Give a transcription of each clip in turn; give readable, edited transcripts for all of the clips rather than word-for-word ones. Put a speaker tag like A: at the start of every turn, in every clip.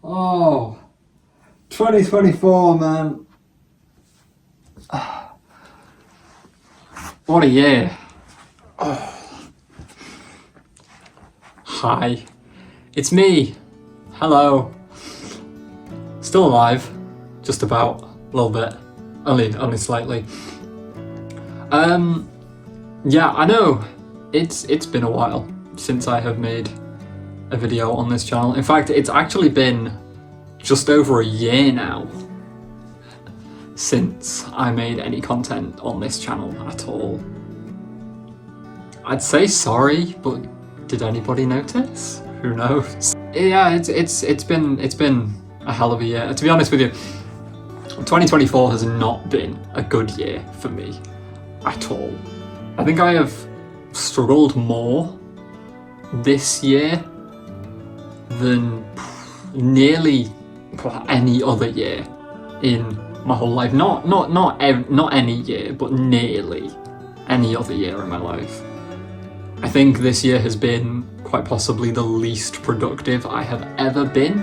A: Oh, 2024, man. What a year. Hi, it's me. Hello. Still alive, just about, a little bit, only slightly. Yeah, I know, it's been a while since I have made a video on this channel. In fact, it's actually been just over a year now since I made any content on this channel at all. I'd say sorry, but did anybody notice? Who knows? Yeah, it's been a hell of a year. To be honest with you, 2024 has not been a good year for me at all. I think I have struggled more this year than nearly any other year in my whole life. Not any year, but nearly any other year in my life. I think this year has been quite possibly the least productive I have ever been,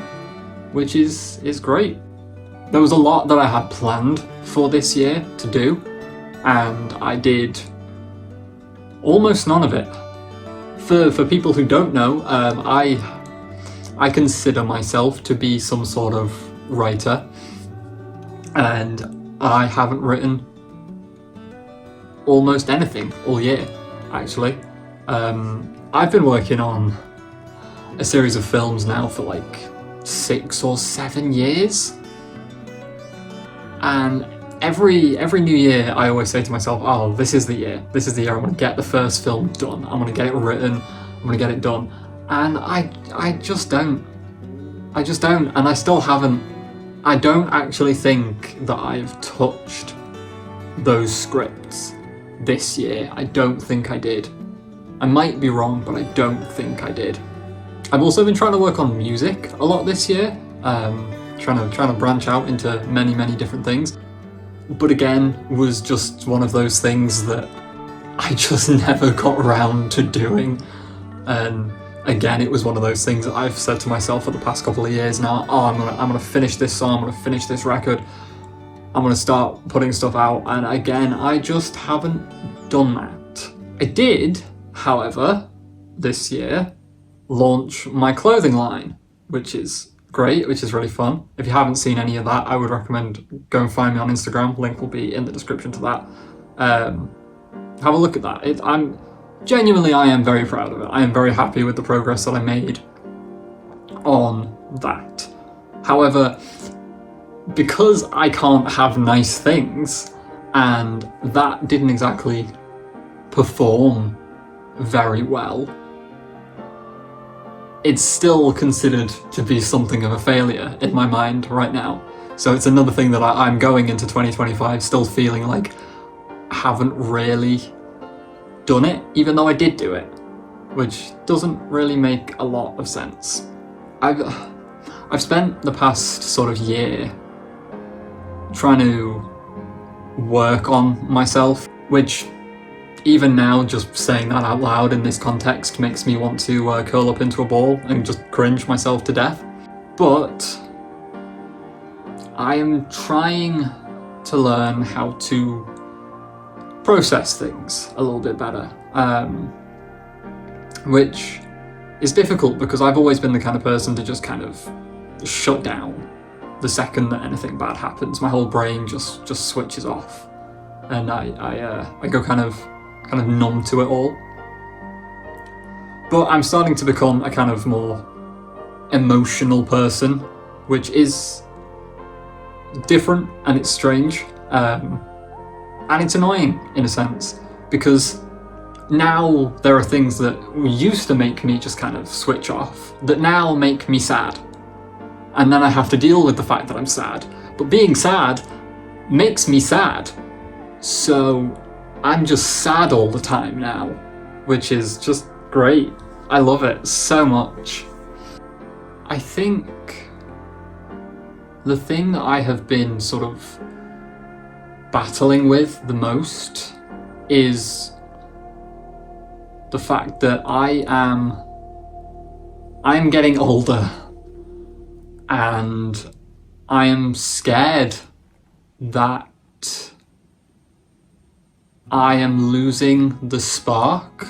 A: which is great. There was a lot that I had planned for this year to do, and I did almost none of it. For people who don't know, I consider myself to be some sort of writer, and I haven't written almost anything all year, actually. I've been working on a series of films now for like 6 or 7 years, and every new year I always say to myself, oh, this is the year I'm gonna get the first film done, I'm gonna get it written, I'm gonna get it done, and I just don't, and I still haven't. I don't actually think that I've touched those scripts this year. I don't think I did. I might be wrong, but I don't think I did. I've also been trying to work on music a lot this year, trying to branch out into many different things, but again, was just one of those things that I just never got around to doing. And again, it was one of those things that I've said to myself for the past couple of years now, oh, I'm gonna finish this song, I'm gonna finish this record, I'm gonna start putting stuff out, and again, I just haven't done that. I did, however, this year, launch my clothing line, which is great, which is really fun. If you haven't seen any of that, I would recommend go and find me on Instagram, link will be in the description to that. Have a look at that. I am very proud of it. I am very happy with the progress that I made on that. However, because I can't have nice things, and that didn't exactly perform very well, it's still considered to be something of a failure in my mind right now. So it's another thing that I'm going into 2025 still feeling like I haven't really done it, even though I did do it, which doesn't really make a lot of sense. I've spent the past sort of year trying to work on myself, which even now, just saying that out loud in this context makes me want to curl up into a ball and just cringe myself to death. But I am trying to learn how to process things a little bit better, which is difficult because I've always been the kind of person to just kind of shut down the second that anything bad happens. My whole brain just switches off, and I go kind of numb to it all. But I'm starting to become a kind of more emotional person, which is different and it's strange, and it's annoying in a sense, because now there are things that used to make me just kind of switch off that now make me sad, and then I have to deal with the fact that I'm sad, but being sad makes me sad, so I'm just sad all the time now, which is just great. I love it so much. I think the thing that I have been sort of battling with the most is the fact that I'm getting older, and I am scared that I am losing the spark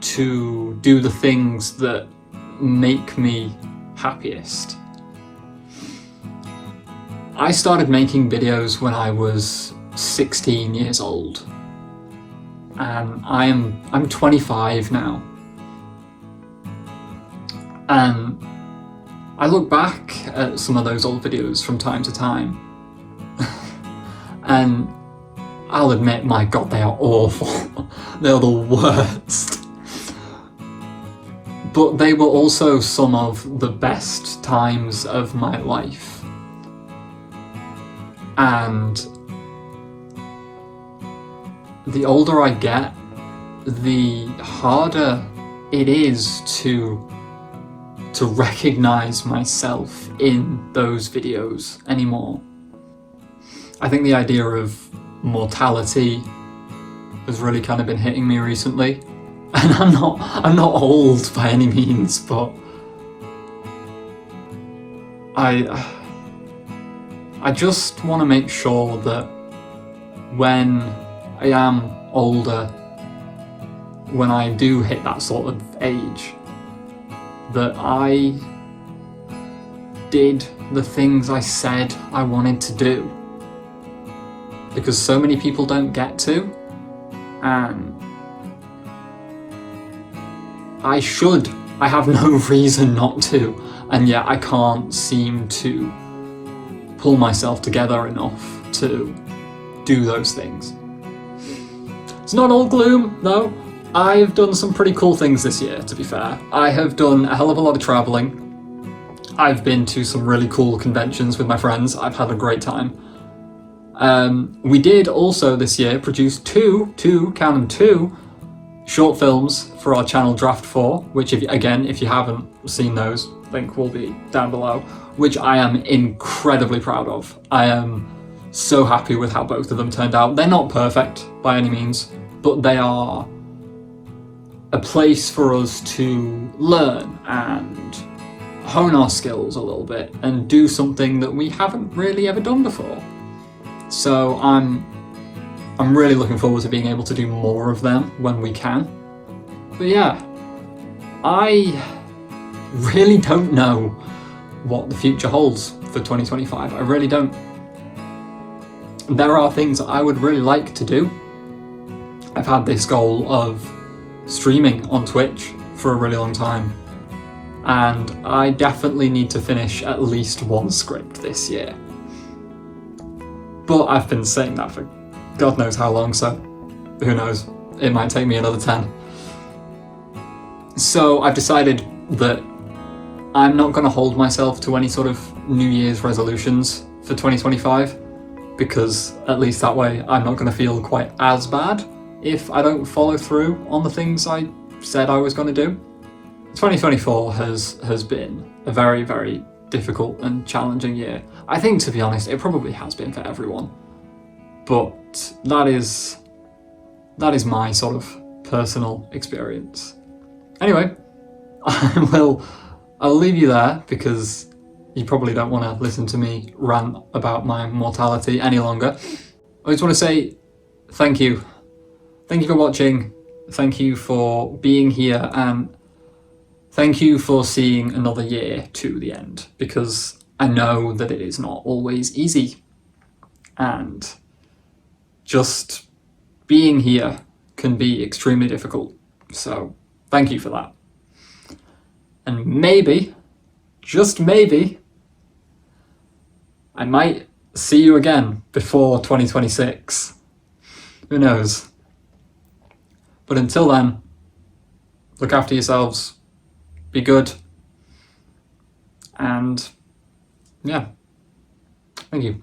A: to do the things that make me happiest. I started making videos when I was 16 years old, and I'm 25 now. And I look back at some of those old videos from time to time, and I'll admit, my God, they are awful. They're the worst. But they were also some of the best times of my life. And the older I get, the harder it is to recognize myself in those videos anymore. I think the idea of mortality has really kind of been hitting me recently. And I'm not old by any means, but I just want to make sure that when I am older, when I do hit that sort of age, that I did the things I said I wanted to do. Because so many people don't get to, and I should. I have no reason not to, and yet I can't seem to pull myself together enough to do those things. It's not all gloom, though. I've done some pretty cool things this year, to be fair. I have done a hell of a lot of travelling. I've been to some really cool conventions with my friends. I've had a great time. We did also this year produce two short films for our channel Draft 4, which if you haven't seen those, link will be down below, which I am incredibly proud of. I am so happy with how both of them turned out. They're not perfect by any means, but they are a place for us to learn and hone our skills a little bit and do something that we haven't really ever done before. So I'm really looking forward to being able to do more of them when we can. But yeah, I really don't know what the future holds for 2025. I really don't. There are things I would really like to do. I've had this goal of streaming on Twitch for a really long time, and I definitely need to finish at least one script this year. But I've been saying that for God knows how long, so who knows, it might take me another 10. So I've decided that I'm not going to hold myself to any sort of New Year's resolutions for 2025, because at least that way I'm not going to feel quite as bad if I don't follow through on the things I said I was going to do. 2024 has been a very, very difficult and challenging year. I think, to be honest, it probably has been for everyone. But that is my sort of personal experience. Anyway, I'll leave you there, because you probably don't want to listen to me rant about my mortality any longer. I just want to say thank you. Thank you for watching. Thank you for being here, and thank you for seeing another year to the end, because I know that it is not always easy, and just being here can be extremely difficult. So thank you for that. And maybe, just maybe, I might see you again before 2026. Who knows? But until then, look after yourselves, be good, and yeah, thank you.